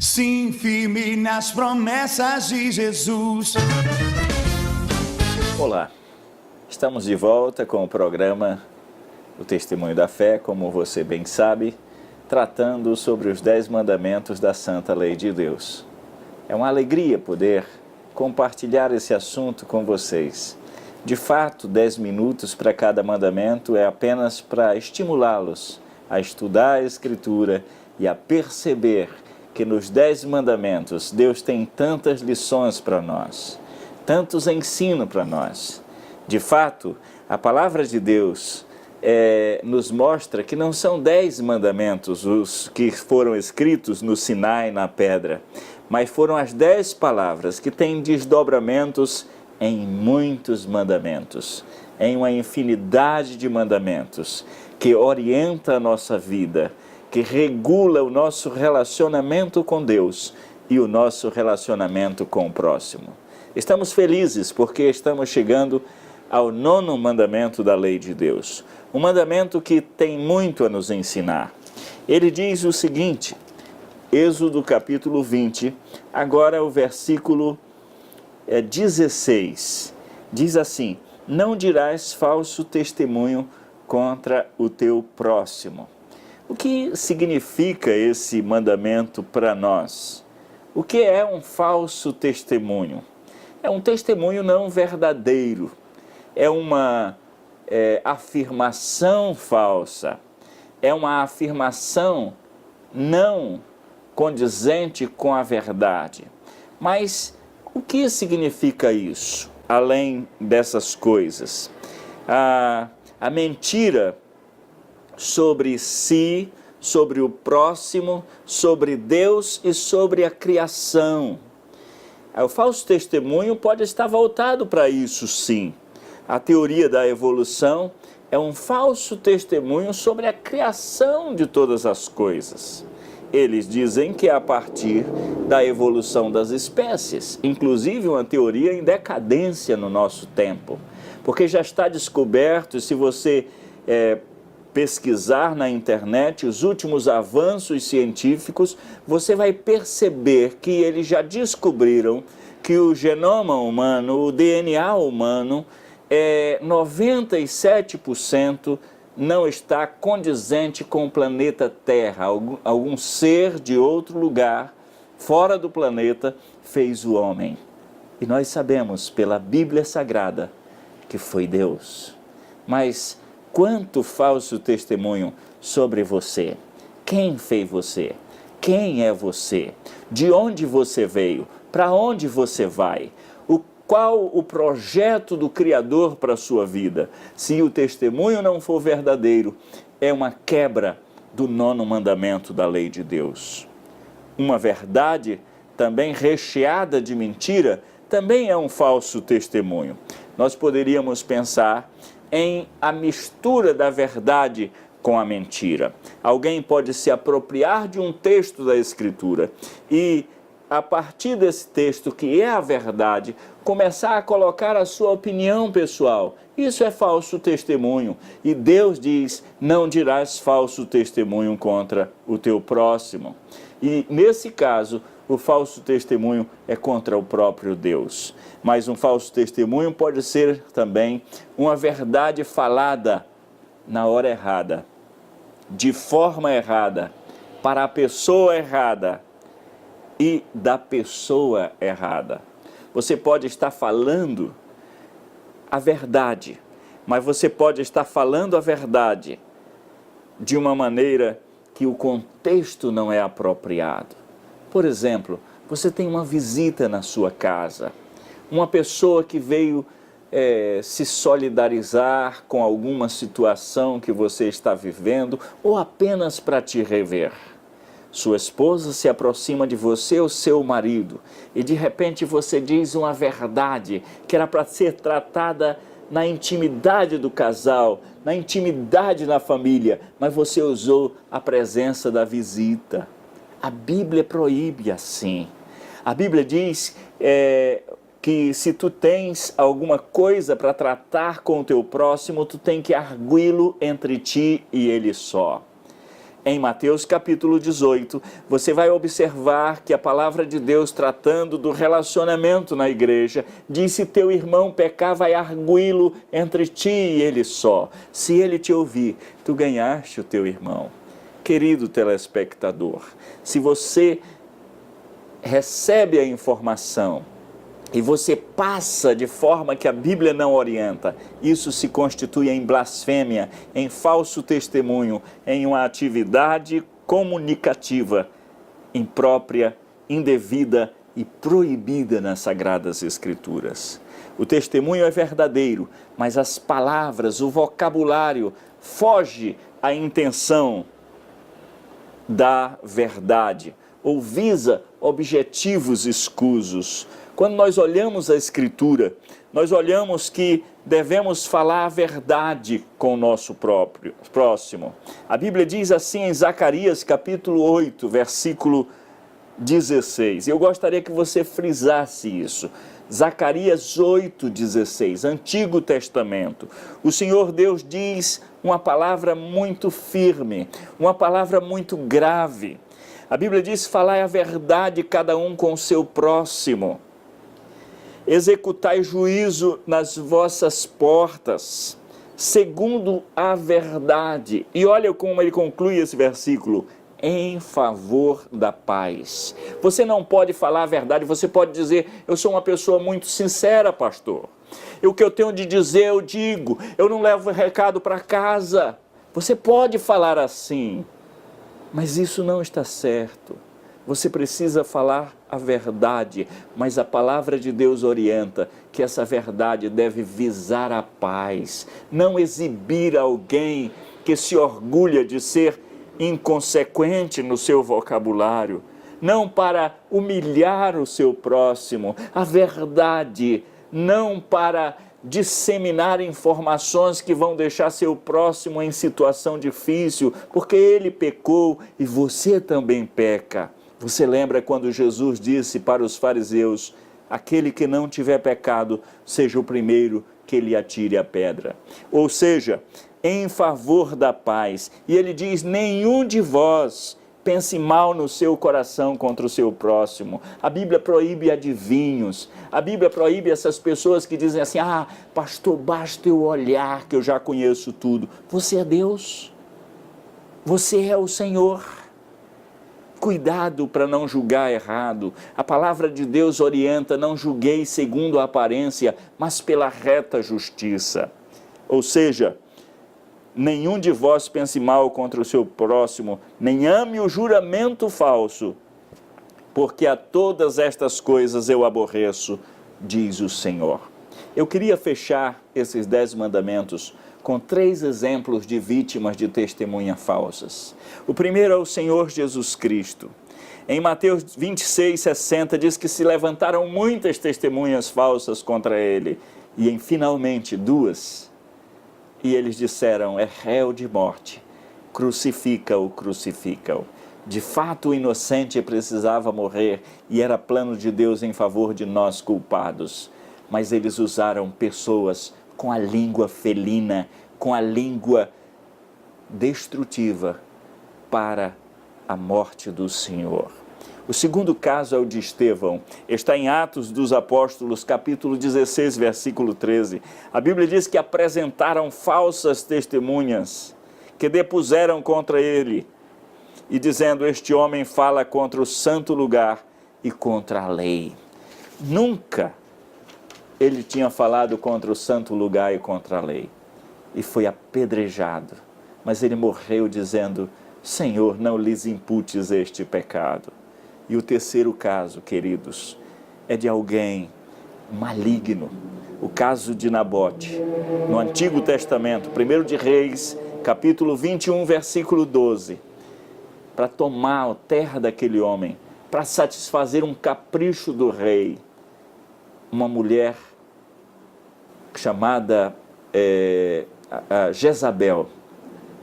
Sim, firme nas promessas de Jesus. Olá, estamos de volta com o programa O Testemunho da Fé, como você bem sabe, tratando sobre os 10 mandamentos da Santa Lei de Deus. É uma alegria poder compartilhar esse assunto com vocês. De fato, 10 minutos para cada mandamento é apenas para estimulá-los a estudar a Escritura e a perceber que nos 10 mandamentos Deus tem tantas lições para nós, tantos ensinos para nós. De fato, a palavra de Deus nos mostra que não são 10 mandamentos os que foram escritos no Sinai, na pedra, mas foram as 10 palavras que têm desdobramentos em muitos mandamentos, em uma infinidade de mandamentos que orienta a nossa vida, que regula o nosso relacionamento com Deus e o nosso relacionamento com o próximo. Estamos felizes porque estamos chegando ao 9º mandamento da lei de Deus. Um mandamento que tem muito a nos ensinar. Ele diz o seguinte, Êxodo capítulo 20, agora o versículo 16. Diz assim, não dirás falso testemunho contra o teu próximo. O que significa esse mandamento para nós? O que é um falso testemunho? É um testemunho não verdadeiro, é uma afirmação falsa, é uma afirmação não condizente com a verdade. Mas o que significa isso, além dessas coisas? A mentira sobre si, sobre o próximo, sobre Deus e sobre a criação. O falso testemunho pode estar voltado para isso, sim. A teoria da evolução é um falso testemunho sobre a criação de todas as coisas. Eles dizem que é a partir da evolução das espécies, inclusive uma teoria em decadência no nosso tempo, porque já está descoberto, se você pesquisar na internet os últimos avanços científicos, você vai perceber que eles já descobriram que o genoma humano, o DNA humano, 97% não está condizente com o planeta Terra. Algum ser de outro lugar, fora do planeta, fez o homem. E nós sabemos pela Bíblia Sagrada que foi Deus. Mas quanto falso testemunho sobre você? Quem fez você? Quem é você? De onde você veio? Para onde você vai? Qual o projeto do Criador para a sua vida? Se o testemunho não for verdadeiro, é uma quebra do 9º mandamento da lei de Deus. Uma verdade também recheada de mentira também é um falso testemunho. Nós poderíamos pensar em a mistura da verdade com a mentira. Alguém pode se apropriar de um texto da Escritura e, a partir desse texto, que é a verdade, começar a colocar a sua opinião pessoal. Isso é falso testemunho. E Deus diz, não dirás falso testemunho contra o teu próximo. E, nesse caso, o falso testemunho é contra o próprio Deus. Mas um falso testemunho pode ser também uma verdade falada na hora errada, de forma errada, para a pessoa errada e da pessoa errada. Você pode estar falando a verdade, mas você pode estar falando a verdade de uma maneira que o contexto não é apropriado. Por exemplo, você tem uma visita na sua casa, uma pessoa que veio se solidarizar com alguma situação que você está vivendo ou apenas para te rever. Sua esposa se aproxima de você ou seu marido e de repente você diz uma verdade que era para ser tratada na intimidade do casal, na intimidade da família, mas você usou a presença da visita. A Bíblia proíbe assim. A Bíblia diz que se tu tens alguma coisa para tratar com o teu próximo, tu tem que arguí-lo entre ti e ele só. Em Mateus capítulo 18, você vai observar que a palavra de Deus, tratando do relacionamento na igreja, diz: se teu irmão pecar, vai arguí-lo entre ti e ele só. Se ele te ouvir, tu ganhaste o teu irmão. Querido telespectador, se você recebe a informação e você passa de forma que a Bíblia não orienta, isso se constitui em blasfêmia, em falso testemunho, em uma atividade comunicativa imprópria, indevida e proibida nas Sagradas Escrituras. O testemunho é verdadeiro, mas as palavras, o vocabulário, foge à intenção da verdade, ou visa objetivos escusos. Quando nós olhamos a Escritura, nós olhamos que devemos falar a verdade com o nosso próximo. A Bíblia diz assim em Zacarias capítulo 8, versículo 16. Eu gostaria que você frisasse isso. Zacarias 8,16, Antigo Testamento. O Senhor Deus diz uma palavra muito firme, uma palavra muito grave. A Bíblia diz: falai a verdade cada um com o seu próximo. Executai juízo nas vossas portas, segundo a verdade. E olha como ele conclui esse versículo: em favor da paz. Você não pode falar a verdade, você pode dizer: eu sou uma pessoa muito sincera, pastor. O que eu tenho de dizer, eu digo. Eu não levo recado para casa. Você pode falar assim, mas isso não está certo. Você precisa falar a verdade, mas a palavra de Deus orienta que essa verdade deve visar a paz, não exibir alguém que se orgulha de ser inconsequente no seu vocabulário, não para humilhar o seu próximo. A verdade, não para disseminar informações que vão deixar seu próximo em situação difícil, porque ele pecou e você também peca. Você lembra quando Jesus disse para os fariseus: aquele que não tiver pecado, seja o primeiro que lhe atire a pedra. Ou seja, em favor da paz. E ele diz: nenhum de vós pense mal no seu coração contra o seu próximo. A Bíblia proíbe adivinhos. A Bíblia proíbe essas pessoas que dizem assim: ah, pastor, basta eu olhar que eu já conheço tudo. Você é Deus. Você é o Senhor. Cuidado para não julgar errado. A palavra de Deus orienta: não julgueis segundo a aparência, mas pela reta justiça. Ou seja, nenhum de vós pense mal contra o seu próximo, nem ame o juramento falso, porque a todas estas coisas eu aborreço, diz o Senhor. Eu queria fechar esses 10 mandamentos com 3 exemplos de vítimas de testemunha falsas. O primeiro é o Senhor Jesus Cristo. Em Mateus 26:60 diz que se levantaram muitas testemunhas falsas contra ele, e finalmente 2. E eles disseram: é réu de morte, crucifica-o, crucifica-o. De fato, o inocente precisava morrer e era plano de Deus em favor de nós culpados. Mas eles usaram pessoas com a língua felina, com a língua destrutiva para a morte do Senhor. O segundo caso é o de Estevão. Está em Atos dos Apóstolos, capítulo 16, versículo 13. A Bíblia diz que apresentaram falsas testemunhas, que depuseram contra ele, e dizendo: este homem fala contra o santo lugar e contra a lei. Nunca ele tinha falado contra o santo lugar e contra a lei. E foi apedrejado. Mas ele morreu dizendo: Senhor, não lhes imputes este pecado. E o terceiro caso, queridos, é de alguém maligno. O caso de Nabote. No Antigo Testamento, 1 de Reis, capítulo 21, versículo 12. Para tomar a terra daquele homem, para satisfazer um capricho do rei, uma mulher chamada Jezabel.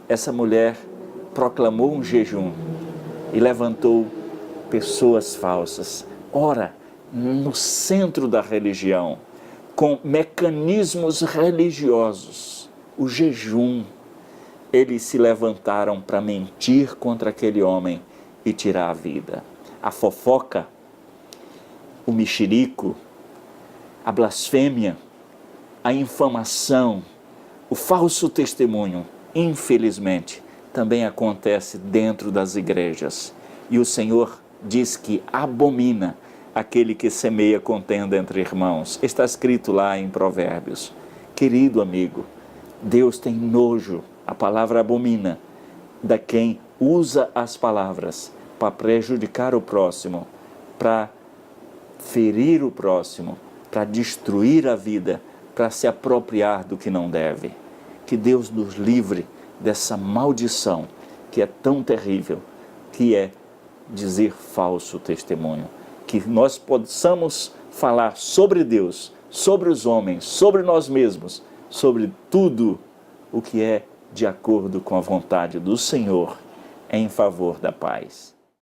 Essa mulher proclamou um jejum e levantou pessoas falsas. Ora, no centro da religião, com mecanismos religiosos, o jejum. eles se levantaram para mentir contra aquele homem e tirar a vida. A fofoca, o mexerico, a blasfêmia, a infamação, o falso testemunho, infelizmente, também acontece dentro das igrejas. E o Senhor diz que abomina aquele que semeia contenda entre irmãos. Está escrito lá em Provérbios. Querido amigo, Deus tem nojo, a palavra abomina, da quem usa as palavras para prejudicar o próximo, para ferir o próximo, para destruir a vida, para se apropriar do que não deve. Que Deus nos livre dessa maldição que é tão terrível, que é dizer falso testemunho. Que nós possamos falar sobre Deus, sobre os homens, sobre nós mesmos, sobre tudo o que é de acordo com a vontade do Senhor em favor da paz.